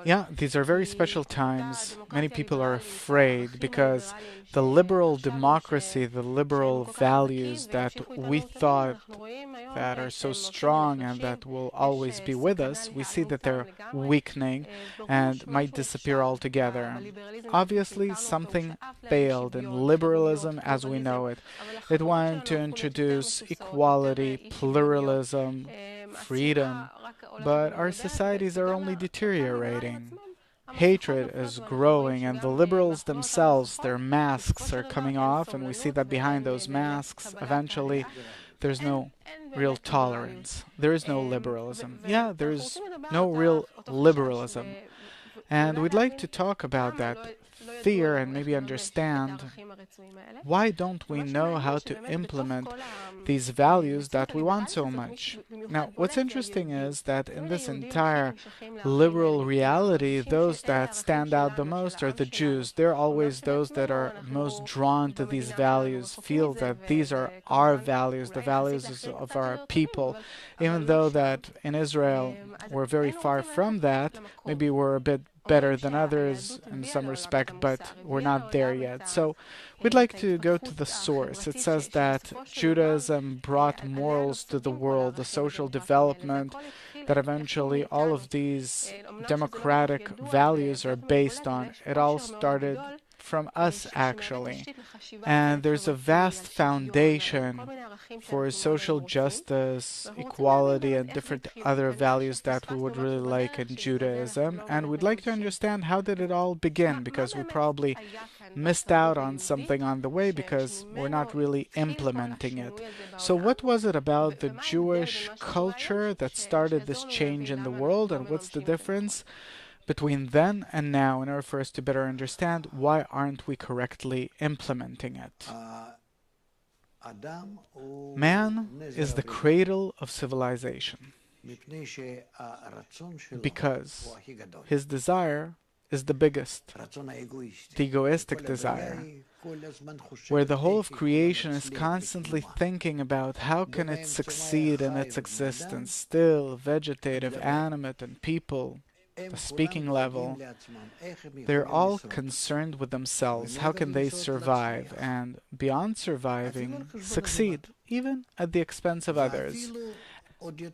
Yeah, these are very special times. Many people are afraid because the liberal democracy, the liberal values that we thought that are so strong and that will always be with us, we see that they're weakening and might disappear altogether. Obviously, something failed in liberalism as we know it. It wanted to introduce equality, pluralism, freedom, but our societies are only deteriorating. Hatred is growing, and the liberals themselves, their masks are coming off, and we see that behind those masks, eventually, there's no real tolerance. There is no liberalism. Yeah, there's no real liberalism. And we'd like to talk about that fear and maybe understand why don't we know how to implement these values that we want so much. Now, what's interesting is that in this entire liberal reality, those that stand out the most are the Jews. They're always those that are most drawn to these values, feel that these are our values, the values of our people. Even though that in Israel we're very far from that, maybe we're a bit better than others in some respect, but we're not there yet. So we'd like to go to the source. It says that Judaism brought morals to the world, the social development that eventually all of these democratic values are based on. It all started from us, actually. And there's a vast foundation for social justice, equality, and different other values that we would really like in Judaism. And we'd like to understand how did it all begin, because we probably missed out on something on the way because we're not really implementing it. So what was it about the Jewish culture that started this change in the world, and what's the difference between then and now in order for us to better understand why aren't we correctly implementing it? Man is the cradle of civilization because his desire is the biggest, the egoistic desire, where the whole of creation is constantly thinking about how can it succeed in its existence, still vegetative, animate, and people, the speaking level, they're all concerned with themselves. How can they survive? And beyond surviving, succeed, even at the expense of others.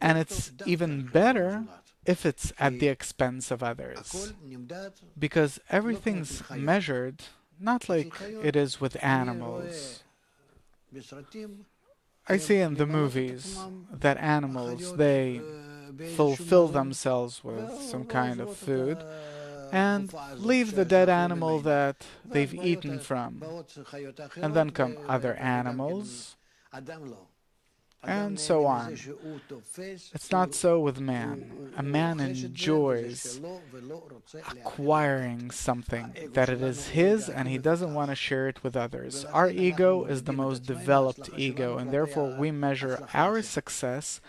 And it's even better if it's at the expense of others. Because everything's measured not like it is with animals. I see in the movies that animals, they fulfill themselves with some kind of food and leave the dead animal that they've eaten from. And then come other animals, and so on. It's not so with man. A man enjoys acquiring something that it is his and he doesn't want to share it with others. Our ego is the most developed ego, and therefore we measure our success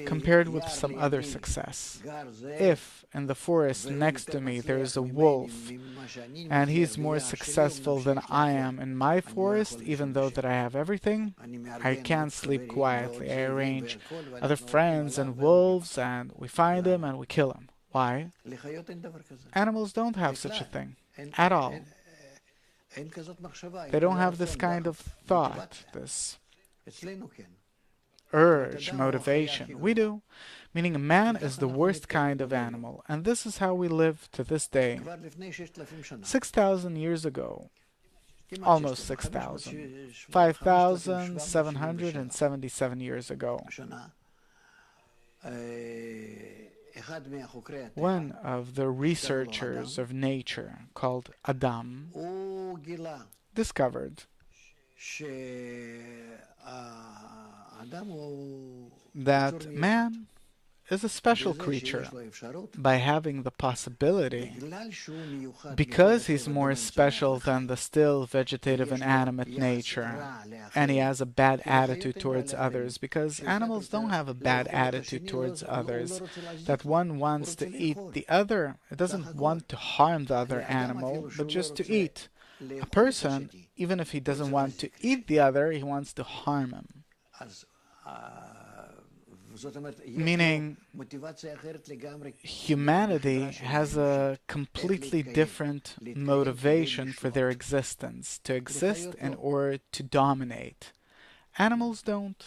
compared with some other success. If in the forest next to me there is a wolf and he's more successful than I am in my forest, even though that I have everything, I can't sleep quietly. I arrange other friends and wolves, and we find him and we kill him. Why? Animals don't have such a thing at all. They don't have this kind of thought, this urge, motivation. We do. Meaning a man is the worst kind of animal, and this is how we live to this day. 6,000 years ago, almost 6,000, 5,777 years ago, one of the researchers of nature called Adam discovered that man is a special creature by having the possibility, because he's more special than the still vegetative and animate nature, and he has a bad attitude towards others, because animals don't have a bad attitude towards others, that one wants to eat the other. It doesn't want to harm the other animal, but just to eat. A person, even if he doesn't want to eat the other, he wants to harm him. meaning humanity has a completely different motivation for their existence, to exist in order to dominate. Animals don't.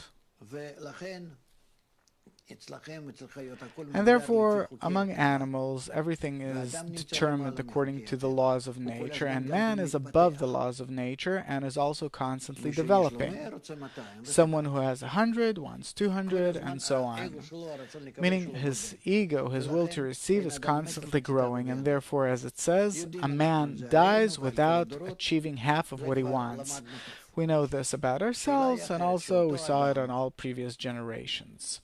And therefore, among animals, everything is determined according to the laws of nature, and man is above the laws of nature and is also constantly developing. Someone who has 100 wants 200, and so on. Meaning his ego, his will to receive, is constantly growing, and therefore, as it says, a man dies without achieving half of what he wants. We know this about ourselves, and also we saw it on all previous generations.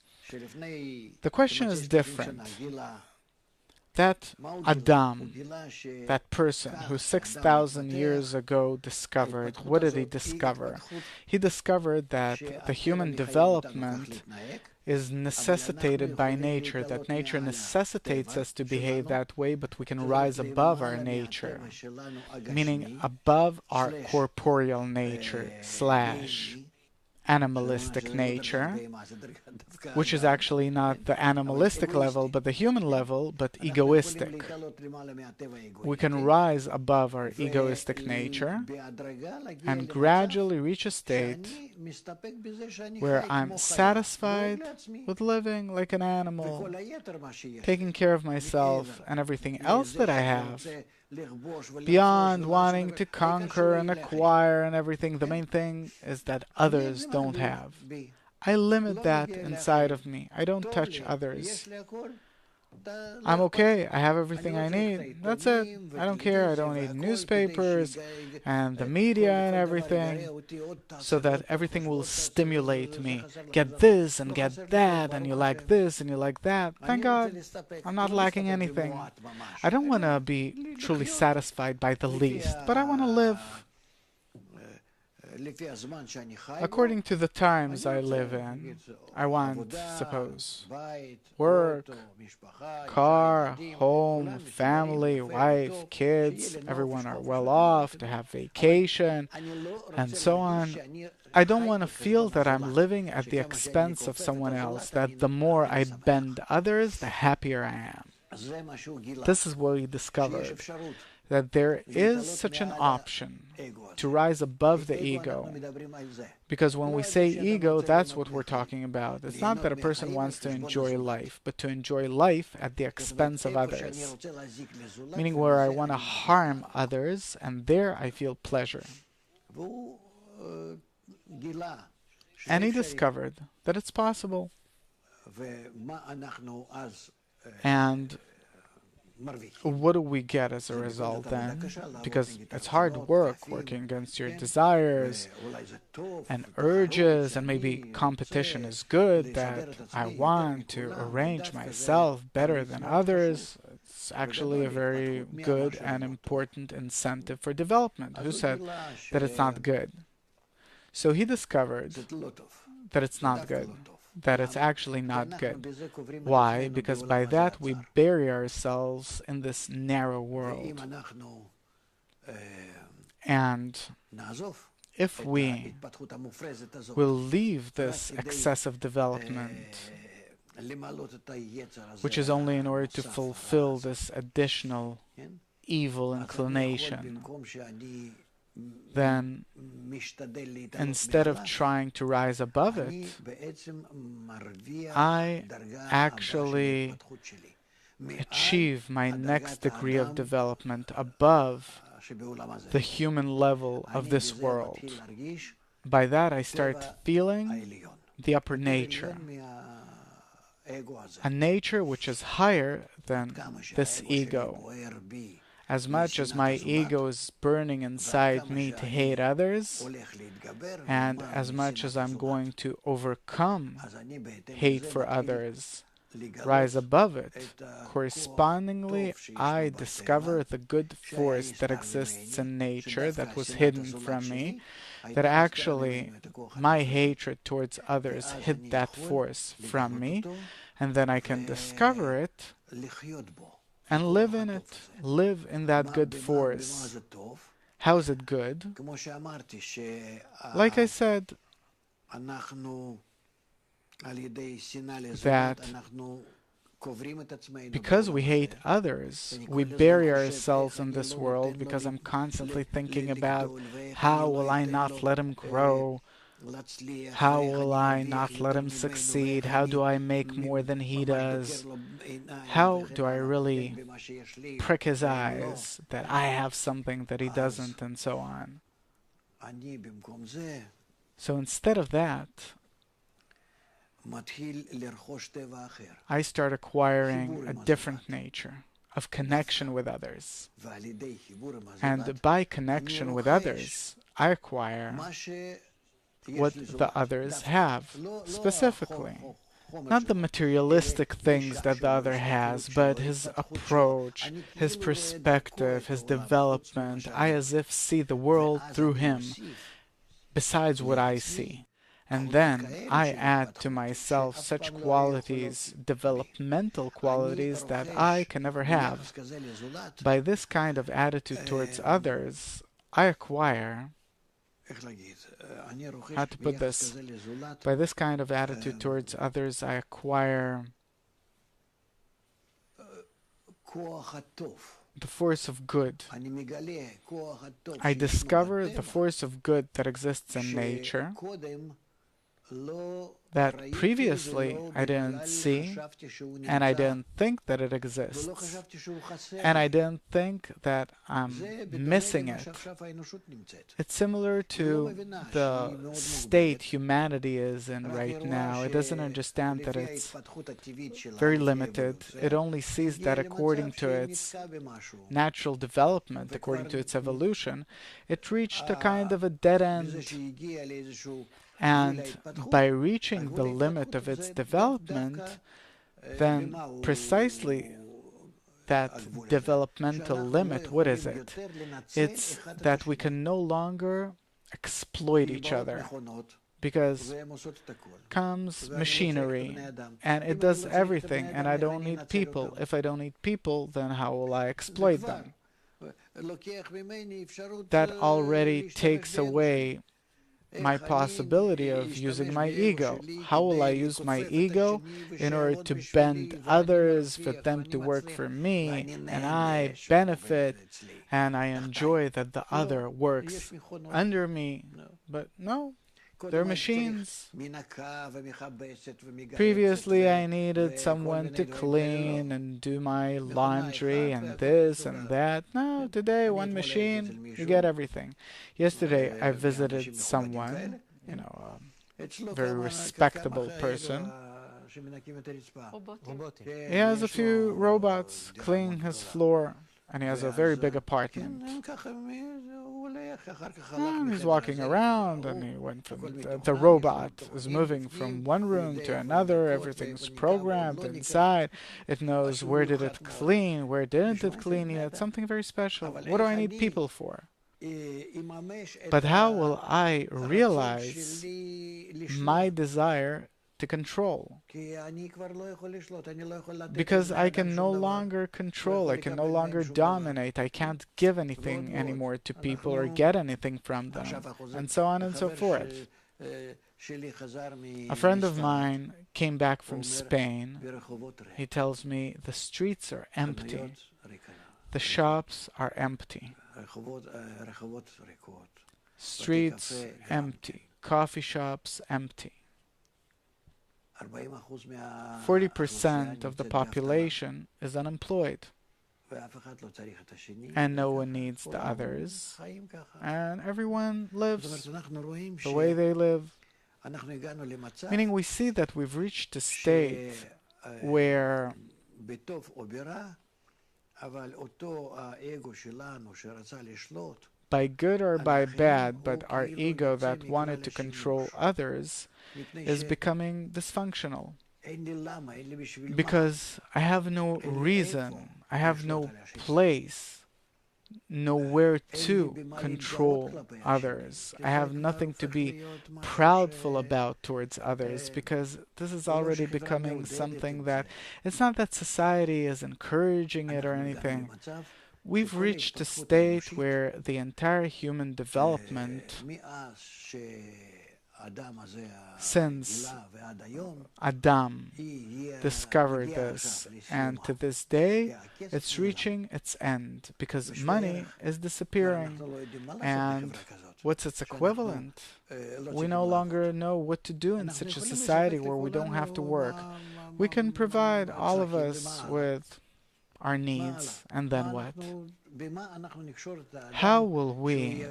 The question is different. That Adam, that person who 6,000 years ago discovered, what did he discover? He discovered that the human development is necessitated by nature, that nature necessitates us to behave that way, but we can rise above our nature, meaning above our corporeal nature slash animalistic nature, which is actually not the animalistic level, but the human level, but egoistic. We can rise above our egoistic nature and gradually reach a state where I'm satisfied with living like an animal, taking care of myself and everything else that I have. Beyond wanting to conquer and acquire and everything, the main thing is that others don't have. I limit that inside of me. I don't touch others. I'm okay. I have everything I need. That's it. I don't care. I don't need newspapers and the media and everything, so that everything will stimulate me. Get this and get that, and you like this and you like that. Thank God, I'm not lacking anything. I don't want to be truly satisfied by the least, but I want to live according to the times I live in. I want, suppose, work, car, home, family, wife, kids, everyone are well off, to have vacation, and so on. I don't want to feel that I'm living at the expense of someone else, that the more I bend others, the happier I am. This is what we discovered, that there is such an option to rise above the ego. Because when we say ego, that's what we're talking about. It's not that a person wants to enjoy life, but to enjoy life at the expense of others. Meaning where I want to harm others, and there I feel pleasure. And he discovered that it's possible. And what do we get as a result then? Because it's hard work working against your desires and urges, and maybe competition is good, that I want to arrange myself better than others. It's actually a very good and important incentive for development. Who said that it's not good? So he discovered that it's not good, that it's actually not good. Why? Because by that we bury ourselves in this narrow world. And if we will leave this excessive development, which is only in order to fulfill this additional evil inclination, then instead of trying to rise above it, I actually achieve my next degree of development above the human level of this world. By that, I start feeling the upper nature, a nature which is higher than this ego. As much as my ego is burning inside me to hate others, and as much as I'm going to overcome hate for others, rise above it, correspondingly I discover the good force that exists in nature that was hidden from me, that actually my hatred towards others hid that force from me, and then I can discover it and live in it, live in that good force. How is it good? Like I said, that because we hate others, we bury ourselves in this world because I'm constantly thinking about how will I not let him grow? How will I not let him succeed? How do I make more than he does? How do I really prick his eyes that I have something that he doesn't, and so on? So instead of that, I start acquiring a different nature of connection with others. And by connection with others, I acquire what the others have, specifically. Not the materialistic things that the other has, but his approach, his perspective, his development. I as if see the world through him, besides what I see. And then I add to myself such qualities, developmental qualities, that I can never have. By this kind of attitude towards others, I acquire, how to put this, by this kind of attitude towards others, I acquire the force of good. I discover the force of good that exists in nature that previously I didn't see, and I didn't think that it exists, and I didn't think that I'm missing it. It's similar to the state humanity is in right now. It doesn't understand that it's very limited. It only sees that according to its natural development, according to its evolution, it reached a kind of a dead end. And by reaching the limit of its development, then precisely that developmental limit, what is it? It's that we can no longer exploit each other, because comes machinery and it does everything, and I don't need people. If I don't need people, then how will I exploit them? That already takes away my possibility of using my ego. How will I use my ego? In order to bend others, for them to work for me, and I benefit and I enjoy that the other works under me. But no, they're machines. Previously, I needed someone to clean and do my laundry and this and that. No, today, one machine, you get everything. Yesterday, I visited someone, a very respectable person. He has a few robots cleaning his floor, and he has a very big apartment. And he's walking around, and he went from the robot is moving from one room to another. Everything's programmed inside. It knows where did it clean, where didn't it clean yet. Something very special. What do I need people for? But how will I realize my desire to control? Because I can no longer control, I can no longer dominate, I can't give anything anymore to people or get anything from them, and so on and so forth. A friend of mine came back from Spain. He tells me the streets are empty, the shops are empty, streets empty, coffee shops empty. 40% of the population is unemployed, and no one needs the others, and everyone lives the way they live. Meaning we see that we've reached a state where by good or by bad, but our ego that wanted to control others is becoming dysfunctional. Because I have no reason, I have no place, nowhere to control others. I have nothing to be proudful about towards others, because this is already becoming something that, it's not that society is encouraging it or anything. We've reached a state where the entire human development since Adam discovered this, and to this day it's reaching its end because money is disappearing. And what's its equivalent? We no longer know what to do in such a society where we don't have to work. We can provide all of us with our needs, and then what? How will we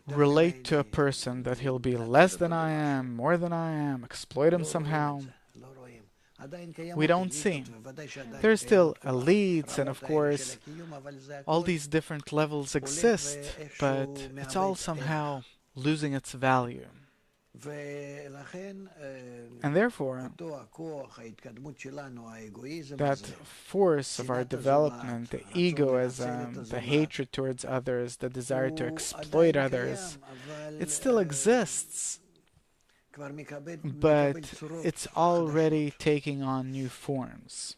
relate to a person that he'll be less than I am, more than I am, exploit him somehow? We don't see. There's still elites, and of course, all these different levels exist, but it's all somehow losing its value. And therefore, that force of our development, the egoism, the hatred towards others, the desire to exploit others, it still exists, but it's already taking on new forms.